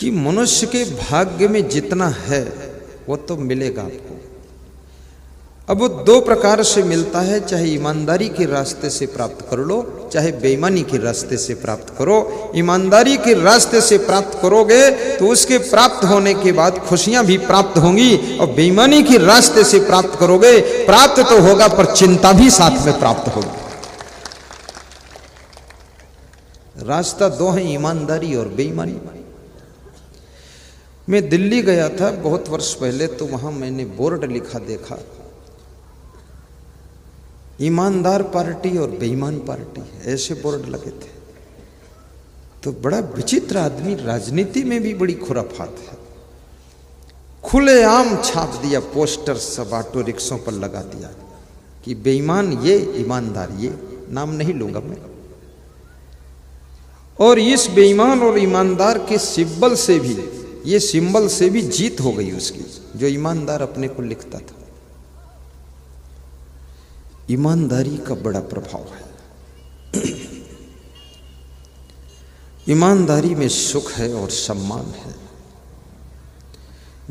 कि मनुष्य के भाग्य में जितना है वो तो मिलेगा आपको। अब वो दो प्रकार से मिलता है, चाहे ईमानदारी के रास्ते से प्राप्त कर लो, चाहे बेईमानी के रास्ते से प्राप्त करो। ईमानदारी के रास्ते से प्राप्त करोगे तो उसके प्राप्त होने के बाद खुशियां भी प्राप्त होंगी, और बेईमानी के रास्ते से प्राप्त करोगे, प्राप्त तो होगा पर चिंता भी साथ में प्राप्त होगी। रास्ता दो है, ईमानदारी और बेईमानी। मैं दिल्ली गया था बहुत वर्ष पहले, तो वहां मैंने बोर्ड लिखा देखा, ईमानदार पार्टी और बेईमान पार्टी, ऐसे बोर्ड लगे थे। तो बड़ा विचित्र आदमी, राजनीति में भी बड़ी खुराफात है। खुलेआम छाप दिया पोस्टर, सब ऑटो रिक्शों पर लगा दिया कि बेईमान ये, ईमानदार ये, नाम नहीं लूंगा मैं। और इस बेईमान और ईमानदार के सिंबल से भी, ये सिंबल से भी जीत हो गई उसकी, जो ईमानदार अपने को लिखता था। ईमानदारी का बड़ा प्रभाव है। ईमानदारी में सुख है और सम्मान है।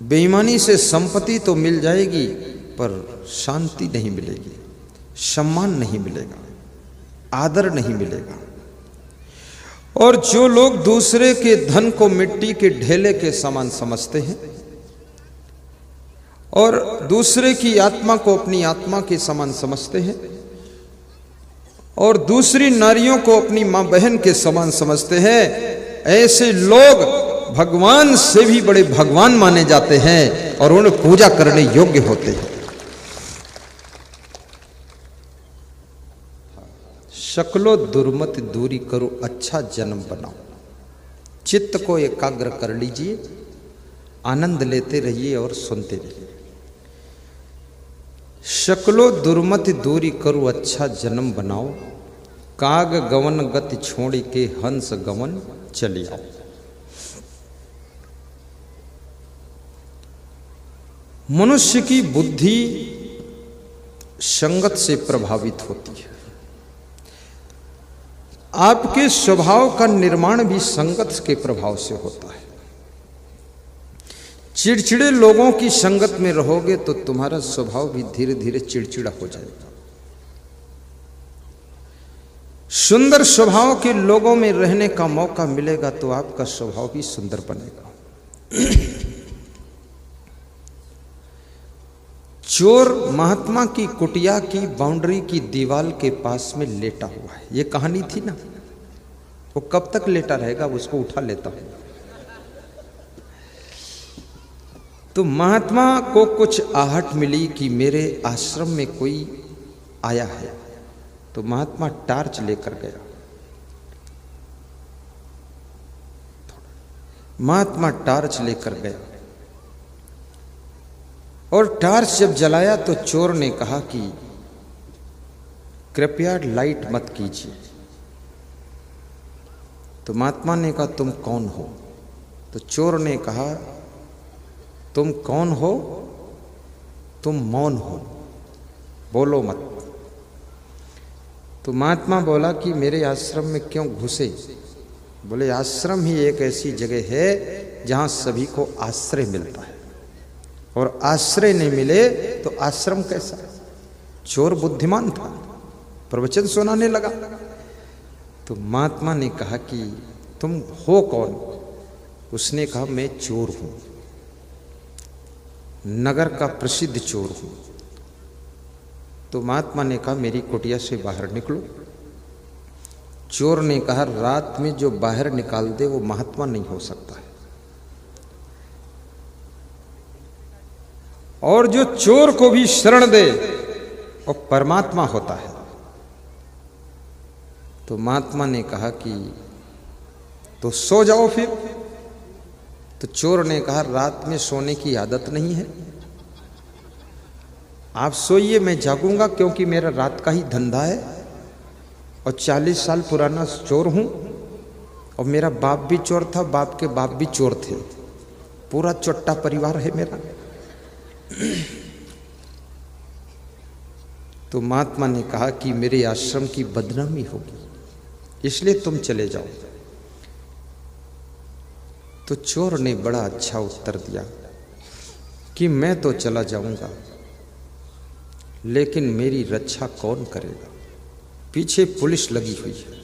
बेईमानी से संपत्ति तो मिल जाएगी पर शांति नहीं मिलेगी, सम्मान नहीं मिलेगा, आदर नहीं मिलेगा। और जो लोग दूसरे के धन को मिट्टी के ढेले के समान समझते हैं और दूसरे की आत्मा को अपनी आत्मा के समान समझते हैं और दूसरी नारियों को अपनी मां बहन के समान समझते हैं, ऐसे लोग भगवान से भी बड़े भगवान माने जाते हैं और उन्हें पूजा करने योग्य होते हैं। शक्लो दुर्मत दूरी करो, अच्छा जन्म बनाओ। चित्त को एकाग्र कर लीजिए, आनंद लेते रहिए और सुनते रहिए। शक्लो दुर्मत दूरी करो, अच्छा जन्म बनाओ। काग गवन गति छोड़ी के हंस गवन चली आओ। मनुष्य की बुद्धि संगत से प्रभावित होती है। आपके स्वभाव का निर्माण भी संगत के प्रभाव से होता है। चिड़चिड़े लोगों की संगत में रहोगे तो तुम्हारा स्वभाव भी धीरे धीरे चिड़चिड़ा हो जाएगा। सुंदर स्वभाव के लोगों में रहने का मौका मिलेगा तो आपका स्वभाव भी सुंदर बनेगा। चोर महात्मा की कुटिया की बाउंड्री की दीवार के पास में लेटा हुआ है। ये कहानी थी ना, वो कब तक लेटा रहेगा, उसको उठा लेता हूं। तो महात्मा को कुछ आहट मिली कि मेरे आश्रम में कोई आया है, तो महात्मा टार्च लेकर गया। महात्मा टार्च लेकर गया और टार्च जब जलाया तो चोर ने कहा कि कृपया लाइट मत कीजिए। तो महात्मा ने कहा तुम कौन हो? तो चोर ने कहा तुम कौन हो? तुम मौन हो, बोलो मत। तो महात्मा बोला कि मेरे आश्रम में क्यों घुसे? बोले आश्रम ही एक ऐसी जगह है जहां सभी को आश्रय मिलता है, और आश्रय नहीं मिले तो आश्रम कैसा? चोर बुद्धिमान था, प्रवचन सुनाने लगा। तो महात्मा ने कहा कि तुम हो कौन? उसने कहा मैं चोर हूं, नगर का प्रसिद्ध चोर हूं। तो महात्मा ने कहा मेरी कुटिया से बाहर निकलो। चोर ने कहा रात में जो बाहर निकाल दे वो महात्मा नहीं हो सकता है, और जो चोर को भी शरण दे वो परमात्मा होता है। तो महात्मा ने कहा कि तो सो जाओ फिर। तो चोर ने कहा रात में सोने की आदत नहीं है, आप सोइए, मैं जागूंगा, क्योंकि मेरा रात का ही धंधा है और 40 साल पुराना चोर हूं, और मेरा बाप भी चोर था, बाप के बाप भी चोर थे, पूरा चोट्टा परिवार है मेरा। तो महात्मा ने कहा कि मेरे आश्रम की बदनामी होगी, इसलिए तुम चले जाओ। तो चोर ने बड़ा अच्छा उत्तर दिया कि मैं तो चला जाऊंगा, लेकिन मेरी रक्षा कौन करेगा? पीछे पुलिस लगी हुई है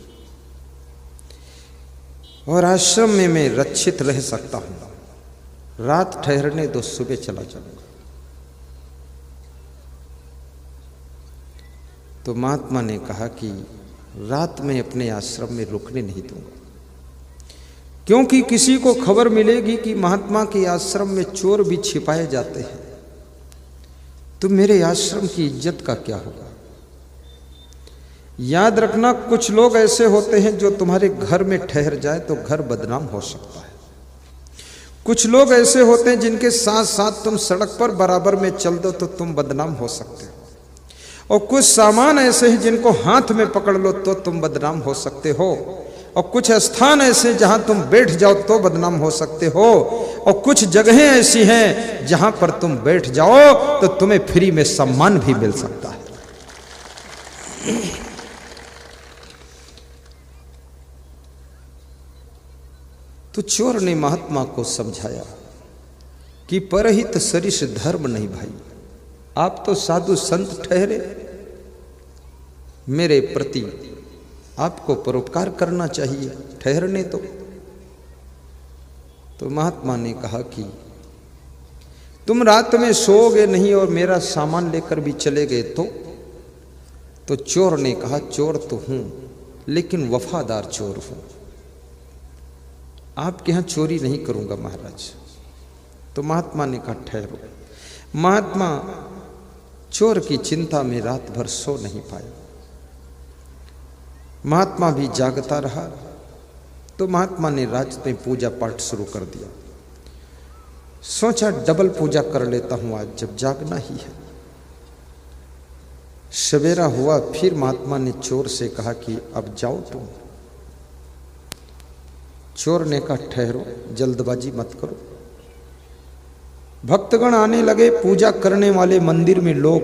और आश्रम में मैं रक्षित रह सकता हूं। रात ठहरने दो, सुबह चला जाऊंगा। तो महात्मा ने कहा कि रात में अपने आश्रम में रुकने नहीं दूंगा, क्योंकि किसी को खबर मिलेगी कि महात्मा के आश्रम में चोर भी छिपाए जाते हैं, तो मेरे आश्रम की इज्जत का क्या होगा? याद रखना, कुछ लोग ऐसे होते हैं जो तुम्हारे घर में ठहर जाए तो घर बदनाम हो सकता है। कुछ लोग ऐसे होते हैं जिनके साथ साथ तुम सड़क पर बराबर में चल दो तो तुम बदनाम हो सकते हो। और कुछ सामान ऐसे हैं जिनको हाथ में पकड़ लो तो तुम बदनाम हो सकते हो। और कुछ स्थान ऐसे जहां तुम बैठ जाओ तो बदनाम हो सकते हो। और कुछ जगहें ऐसी हैं जहां पर तुम बैठ जाओ तो तुम्हें फ्री में सम्मान भी मिल सकता है। तो चोर ने महात्मा को समझाया कि परहित सरिस धर्म नहीं भाई, आप तो साधु संत ठहरे, मेरे प्रति आपको परोपकार करना चाहिए, ठहरने तो। तो महात्मा ने कहा कि तुम रात में सोओगे नहीं और मेरा सामान लेकर भी चले गए तो चोर ने कहा, चोर तो हूं लेकिन वफादार चोर हूं, आपके यहां चोरी नहीं करूंगा महाराज। तो महात्मा ने कहा, ठहरो। महात्मा चोर की चिंता में रात भर सो नहीं पाए। महात्मा भी जागता रहा। तो महात्मा ने रात में पूजा पाठ शुरू कर दिया। सोचा डबल पूजा कर लेता हूं आज, जब जागना ही है। सवेरा हुआ, फिर महात्मा ने चोर से कहा कि अब जाओ तुम। चोर ने कहा, ठहरो, जल्दबाजी मत करो। भक्तगण आने लगे, पूजा करने वाले मंदिर में लोग,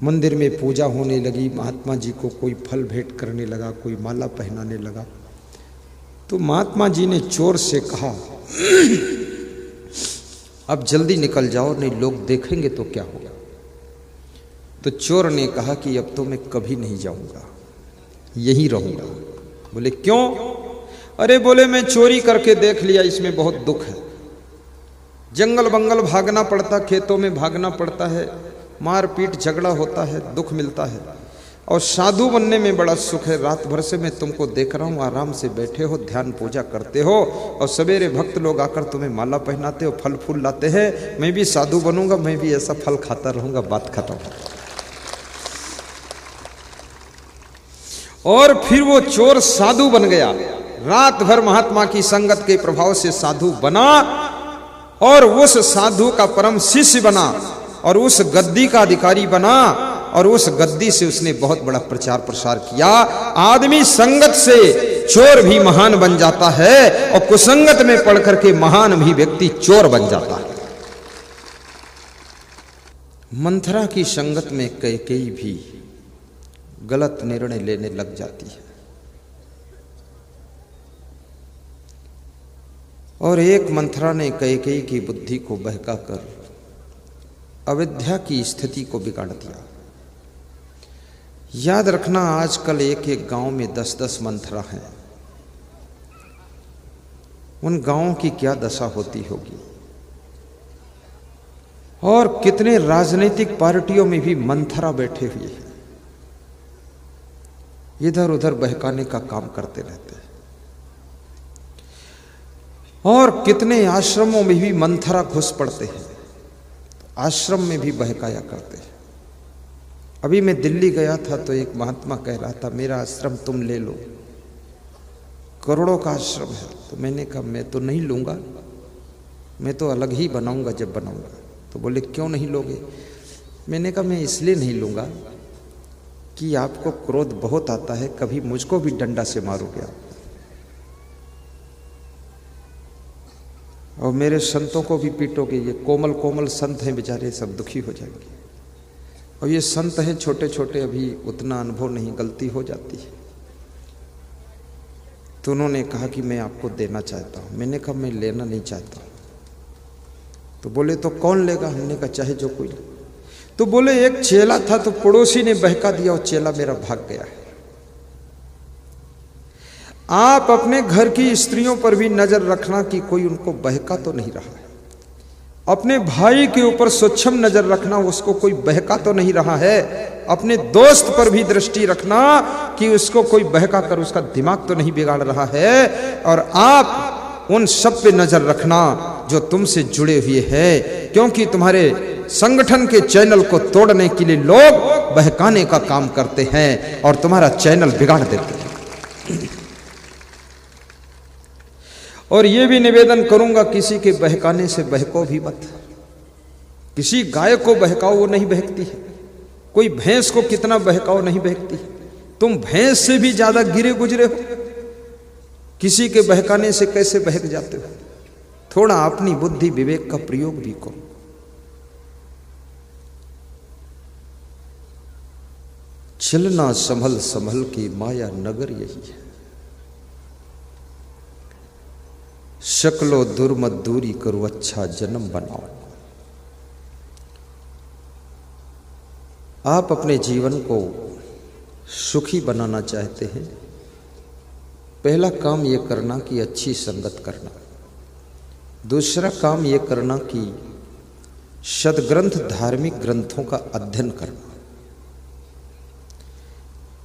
मंदिर में पूजा होने लगी। महात्मा जी को कोई फल भेंट करने लगा, कोई माला पहनाने लगा। तो महात्मा जी ने चोर से कहा, अब जल्दी निकल जाओ, नहीं लोग देखेंगे तो क्या होगा। तो चोर ने कहा कि अब तो मैं कभी नहीं जाऊंगा, यहीं रहूंगा। बोले क्यों? अरे बोले मैं चोरी करके देख लिया, इसमें बहुत दुख है। जंगल बंगल भागना पड़ता, खेतों में भागना पड़ता है, मारपीट झगड़ा होता है, दुख मिलता है। और साधु बनने में बड़ा सुख है। रात भर से मैं तुमको देख रहा हूं, आराम से बैठे हो, ध्यान पूजा करते हो, और सवेरे भक्त लोग आकर तुम्हें माला पहनाते हो, फल फूल लाते हैं। मैं भी साधु बनूंगा, मैं भी ऐसा फल खाता रहूंगा। बात खत्म। और फिर वो चोर साधु बन गया। रात भर महात्मा की संगत के प्रभाव से साधु बना और उस साधु का परम शिष्य बना और उस गद्दी का अधिकारी बना। और उस गद्दी से उसने बहुत बड़ा प्रचार प्रसार किया। आदमी संगत से चोर भी महान बन जाता है और कुसंगत में पड़ करके महान भी व्यक्ति चोर बन जाता है। मंथरा की संगत में कैकेयी भी गलत निर्णय लेने लग जाती है। और एक मंथरा ने कैकेयी की बुद्धि को बहकाकर अविद्या की स्थिति को बिगाड़ दिया। याद रखना, आजकल एक एक गांव में 10-10 मंथरा हैं। उन गांवों की क्या दशा होती होगी। और कितने राजनीतिक पार्टियों में भी मंथरा बैठे हुए हैं, इधर उधर बहकाने का काम करते रहते हैं। और कितने आश्रमों में भी मंथरा घुस पड़ते हैं, आश्रम में भी बहकाया करते हैं। अभी मैं दिल्ली गया था तो एक महात्मा कह रहा था, मेरा आश्रम तुम ले लो, करोड़ों का आश्रम है। तो मैंने कहा मैं तो नहीं लूंगा, मैं तो अलग ही बनाऊंगा जब बनाऊंगा। तो बोले क्यों नहीं लोगे? मैंने कहा मैं इसलिए नहीं लूंगा कि आपको क्रोध बहुत आता है, कभी मुझको भी डंडा से मारोगे आप, और मेरे संतों को भी पीटोगे। ये कोमल कोमल संत हैं बेचारे, सब दुखी हो जाएंगे। और ये संत हैं छोटे छोटे, अभी उतना अनुभव नहीं, गलती हो जाती है। तो उन्होंने कहा कि मैं आपको देना चाहता हूँ। मैंने कहा मैं लेना नहीं चाहता। तो बोले तो कौन लेगा? हमने कहा चाहे जो कोई। तो बोले एक चेला था तो पड़ोसी ने बहका दिया और चेला मेरा भाग गया है। आप अपने घर की स्त्रियों पर भी नजर रखना कि कोई उनको बहका तो नहीं रहा है। अपने भाई के ऊपर सूक्ष्म नजर रखना, उसको कोई बहका तो नहीं रहा है। अपने दोस्त पर भी दृष्टि रखना कि उसको कोई बहका कर उसका दिमाग तो नहीं बिगाड़ रहा है। और आप उन सब पे नजर रखना जो तुमसे जुड़े हुए हैं, क्योंकि तुम्हारे संगठन के चैनल को तोड़ने के लिए लोग बहकाने का काम करते हैं और तुम्हारा चैनल बिगाड़ देते हैं। और ये भी निवेदन करूंगा, किसी के बहकाने से बहको भी मत। किसी गाय को बहकाओ वो नहीं बहकती है, कोई भैंस को कितना बहकाओ नहीं बहकती है। तुम भैंस से भी ज्यादा गिरे गुजरे हो, किसी के बहकाने से कैसे बहक जाते हो? थोड़ा अपनी बुद्धि विवेक का प्रयोग भी करो। चलना संभल संभल की माया नगर यही है। शक्लो दुर्मत दूरी करो, अच्छा जन्म बनाओ। आप अपने जीवन को सुखी बनाना चाहते हैं, पहला काम यह करना कि अच्छी संगत करना। दूसरा काम यह करना कि सद्ग्रंथ धार्मिक ग्रंथों का अध्ययन करना।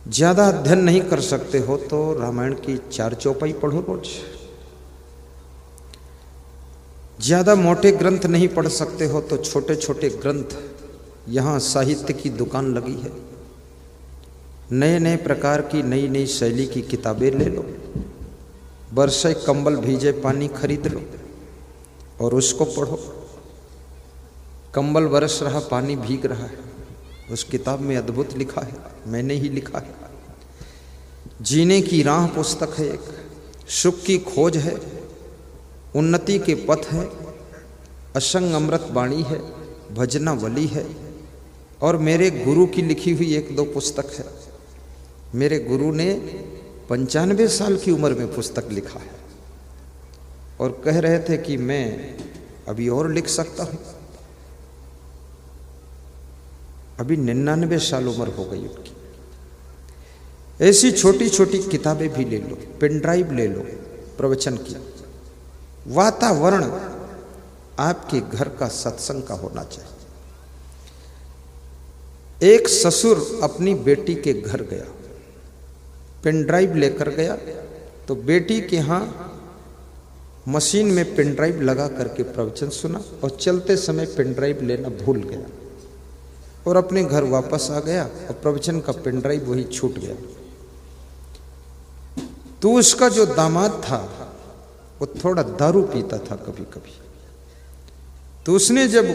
ज्यादा अध्ययन नहीं कर सकते हो तो रामायण की 4 चौपाई पढ़ो रोज। ज्यादा मोटे ग्रंथ नहीं पढ़ सकते हो तो छोटे छोटे ग्रंथ, यहाँ साहित्य की दुकान लगी है, नए नए प्रकार की नई नई शैली की किताबें ले लो। बरसे कंबल भीजे पानी खरीद लो और उसको पढ़ो। कंबल बरस रहा, पानी भीग रहा है, उस किताब में अद्भुत लिखा है, मैंने ही लिखा है। जीने की राह पुस्तक है एक, सुख की खोज है, उन्नति के पथ है, असंग अमृत वाणी है, भजनावली है, और मेरे गुरु की लिखी हुई 1-2 पुस्तक है। मेरे गुरु ने 95 साल की उम्र में पुस्तक लिखा है और कह रहे थे कि मैं अभी और लिख सकता हूँ। अभी 99 साल उम्र हो गई उनकी। ऐसी छोटी छोटी किताबें भी ले लो, पेन ड्राइव ले लो प्रवचन की। वातावरण आपके घर का सत्संग का होना चाहिए। एक ससुर अपनी बेटी के घर गया, पेन ड्राइव लेकर गया, तो बेटी के यहाँ मशीन में पेन ड्राइव लगा करके प्रवचन सुना और चलते समय पेन ड्राइव लेना भूल गया और अपने घर वापस आ गया और प्रवचन का पेन ड्राइव वही छूट गया। तो उसका जो दामाद था वो थोड़ा दारू पीता था कभी कभी, तो उसने जब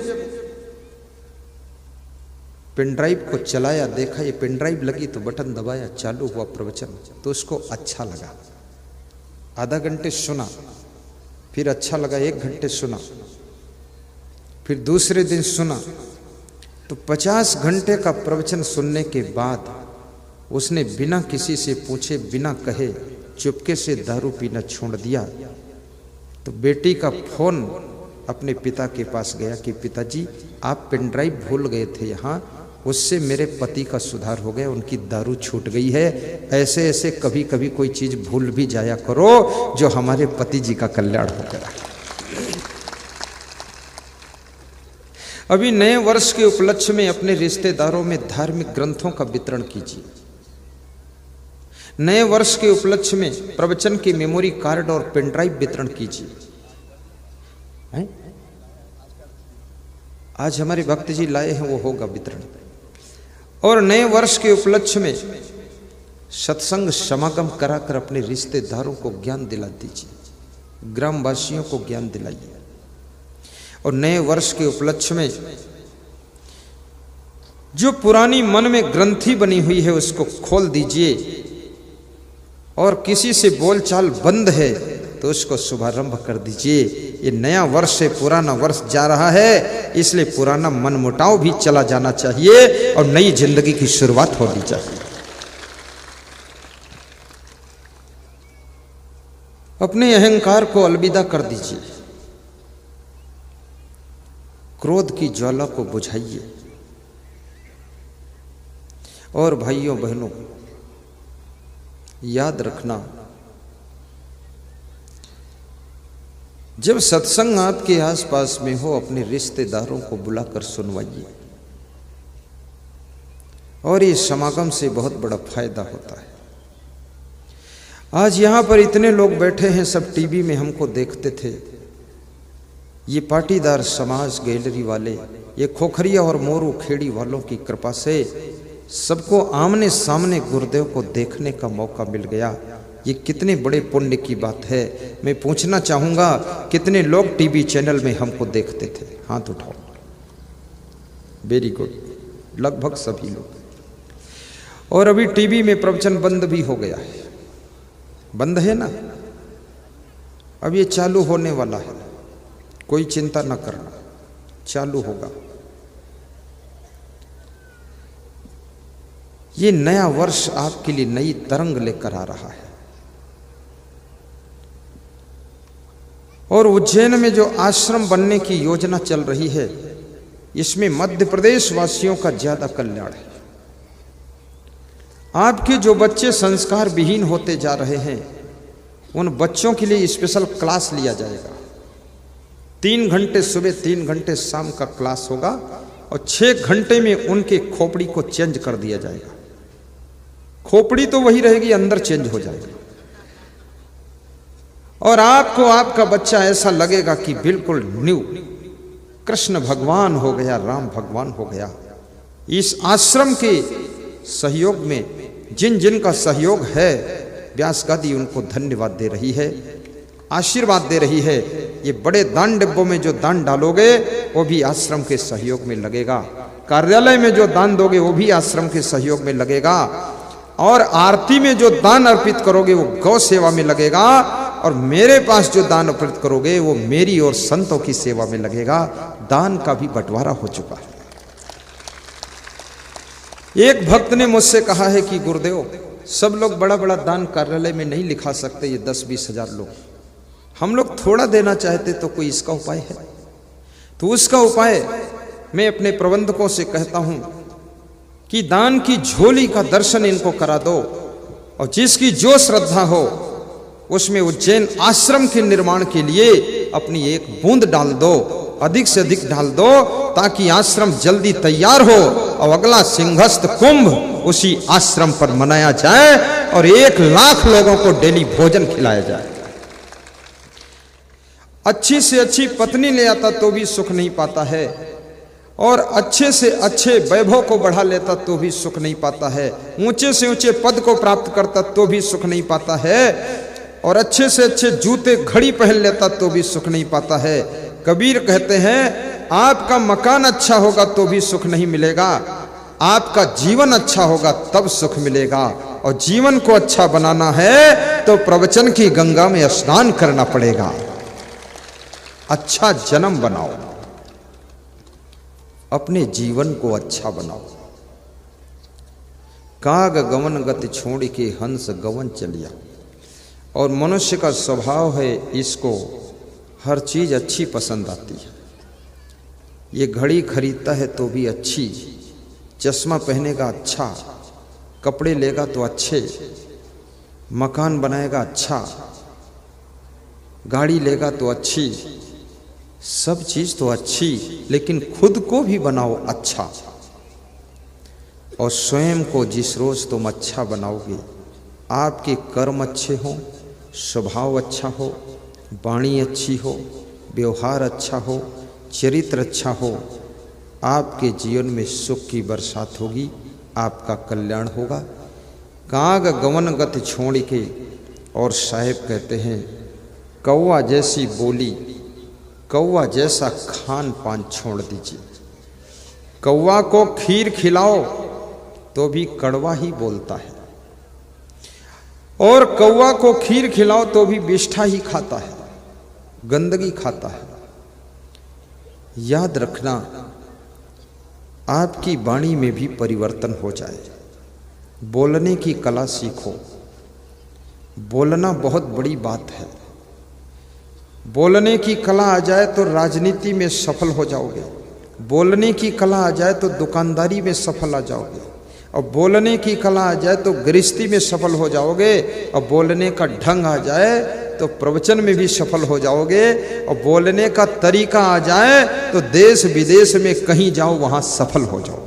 पेन ड्राइव को चलाया, देखा ये पेन ड्राइव लगी, तो बटन दबाया, चालू हुआ प्रवचन। तो उसको अच्छा लगा, आधा घंटे सुना, फिर अच्छा लगा, 1 घंटे सुना, फिर दूसरे दिन सुना। तो 50 घंटे का प्रवचन सुनने के बाद उसने बिना किसी से पूछे, बिना कहे, चुपके से दारू पीना छोड़ दिया। तो बेटी का फोन अपने पिता के पास गया कि पिताजी आप पेन ड्राइव भूल गए थे यहाँ, उससे मेरे पति का सुधार हो गया, उनकी दारू छूट गई है। ऐसे ऐसे कभी कभी कोई चीज भूल भी जाया करो जो हमारे पति जी का कल्याण हो गया। अभी नए वर्ष के उपलक्ष्य में अपने रिश्तेदारों में धार्मिक ग्रंथों का वितरण कीजिए। नए वर्ष के उपलक्ष्य में प्रवचन के मेमोरी कार्ड और पेन ड्राइव वितरण कीजिए। आज हमारे भक्त जी लाए हैं, वो होगा वितरण। और नए वर्ष के उपलक्ष्य में सत्संग समागम कराकर अपने रिश्तेदारों को ज्ञान दिला दीजिए, ग्रामवासियों को ज्ञान दिलाइए। और नए वर्ष के उपलक्ष्य में जो पुरानी मन में ग्रंथि बनी हुई है उसको खोल दीजिए, और किसी से बोलचाल बंद है तो उसको शुभारंभ कर दीजिए। ये नया वर्ष से पुराना वर्ष जा रहा है, इसलिए पुराना मनमुटाव भी चला जाना चाहिए और नई जिंदगी की शुरुआत होनी चाहिए। अपने अहंकार को अलविदा कर दीजिए, क्रोध की ज्वाला को बुझाइए। और भाइयों बहनों, याद रखना, जब सत्संग आपके आसपास में हो, अपने रिश्तेदारों को बुलाकर सुनवाइए। और इस समागम से बहुत बड़ा फायदा होता है। आज यहां पर इतने लोग बैठे हैं, सब टीवी में हमको देखते थे। ये पाटीदार समाज गैलरी वाले, ये खोखरिया और मोरू खेड़ी वालों की कृपा से सबको आमने सामने गुरुदेव को देखने का मौका मिल गया। ये कितने बड़े पुण्य की बात है। मैं पूछना चाहूंगा, कितने लोग टीवी चैनल में हमको देखते थे? हाथ उठाओ। वेरी गुड, लगभग सभी लोग। और अभी टीवी में प्रवचन बंद भी हो गया है। बंद है ना, अब ये चालू होने वाला है, कोई चिंता ना करना, चालू होगा। ये नया वर्ष आपके लिए नई तरंग लेकर आ रहा है। और उज्जैन में जो आश्रम बनने की योजना चल रही है, इसमें मध्य प्रदेश वासियों का ज्यादा कल्याण है। आपके जो बच्चे संस्कार विहीन होते जा रहे हैं, उन बच्चों के लिए स्पेशल क्लास लिया जाएगा। 3 घंटे सुबह, 3 घंटे शाम का क्लास होगा और 6 घंटे में उनके खोपड़ी को चेंज कर दिया जाएगा। खोपड़ी तो वही रहेगी, अंदर चेंज हो जाएगा। और आपको आपका बच्चा ऐसा लगेगा कि बिल्कुल न्यू कृष्ण भगवान हो गया, राम भगवान हो गया। इस आश्रम के सहयोग में जिन जिन का सहयोग है, व्यास गादी उनको धन्यवाद दे रही है, आशीर्वाद दे रही है। ये बड़े दान डिब्बों में जो दान डालोगे वो भी आश्रम के सहयोग में लगेगा। कार्यालय में जो दान दोगे वो भी आश्रम के सहयोग में लगेगा। और आरती में जो दान अर्पित करोगे वो गौ सेवा में लगेगा। और मेरे पास जो दान अर्पित करोगे वो मेरी और संतों की सेवा में लगेगा। दान का भी बंटवारा हो चुका है। एक भक्त ने मुझसे कहा है कि गुरुदेव, सब लोग बड़ा बड़ा दान कार्यालय में नहीं लिखा सकते, ये 10-20 हजार लोग, हम लोग थोड़ा देना चाहते तो कोई इसका उपाय है? तो उसका उपाय मैं अपने प्रबंधकों से कहता हूं कि दान की झोली का दर्शन इनको करा दो, और जिसकी जो श्रद्धा हो उसमें उज्जैन आश्रम के निर्माण के लिए अपनी एक बूंद डाल दो, अधिक से अधिक डाल दो, ताकि आश्रम जल्दी तैयार हो और अगला सिंहस्थ कुंभ उसी आश्रम पर मनाया जाए और 1 लाख लोगों को डेली भोजन खिलाया जाए। अच्छी से अच्छी पत्नी ले आता तो भी सुख नहीं पाता है, और अच्छे से अच्छे वैभव को बढ़ा लेता तो भी सुख नहीं पाता है, ऊंचे से ऊंचे पद को प्राप्त करता तो भी सुख नहीं पाता है, और अच्छे से अच्छे जूते घड़ी पहन लेता तो भी सुख नहीं पाता है। कबीर कहते हैं, आपका मकान अच्छा होगा तो भी सुख नहीं मिलेगा, आपका जीवन अच्छा होगा तब सुख मिलेगा। और जीवन को अच्छा बनाना है तो प्रवचन की गंगा में स्नान करना पड़ेगा। अच्छा जन्म बनाओ, अपने जीवन को अच्छा बनाओ। काग गवन गति छोड़ के हंस गवन चलिया। और मनुष्य का स्वभाव है, इसको हर चीज अच्छी पसंद आती है। ये घड़ी खरीदता है तो भी अच्छी, चश्मा पहनेगा अच्छा, कपड़े लेगा तो अच्छे, मकान बनाएगा अच्छा, गाड़ी लेगा तो अच्छी, सब चीज तो अच्छी, लेकिन खुद को भी बनाओ अच्छा। और स्वयं को जिस रोज तुम अच्छा बनाओगे, आपके कर्म अच्छे हों, स्वभाव अच्छा हो, वाणी अच्छी हो, व्यवहार अच्छा हो, चरित्र अच्छा हो, आपके जीवन में सुख की बरसात होगी, आपका कल्याण होगा। काग गवन गति छोड़ के, और साहेब कहते हैं, कौवा जैसी बोली, कौवा जैसा खान पान छोड़ दीजिए। कौवा को खीर खिलाओ तो भी कड़वा ही बोलता है, और कौवा को खीर खिलाओ तो भी विष्ठा ही खाता है, गंदगी खाता है। याद रखना, आपकी वाणी में भी परिवर्तन हो जाए। बोलने की कला सीखो। बोलना बहुत बड़ी बात है। बोलने की कला आ जाए तो राजनीति में सफल हो जाओगे, बोलने की कला आ जाए तो दुकानदारी में सफल आ जाओगे, और बोलने की कला आ जाए तो गृहस्थी में सफल हो जाओगे, और बोलने का ढंग आ जाए तो प्रवचन में भी सफल हो जाओगे, और बोलने का तरीका आ जाए तो देश विदेश में कहीं जाओ वहां सफल हो जाओ।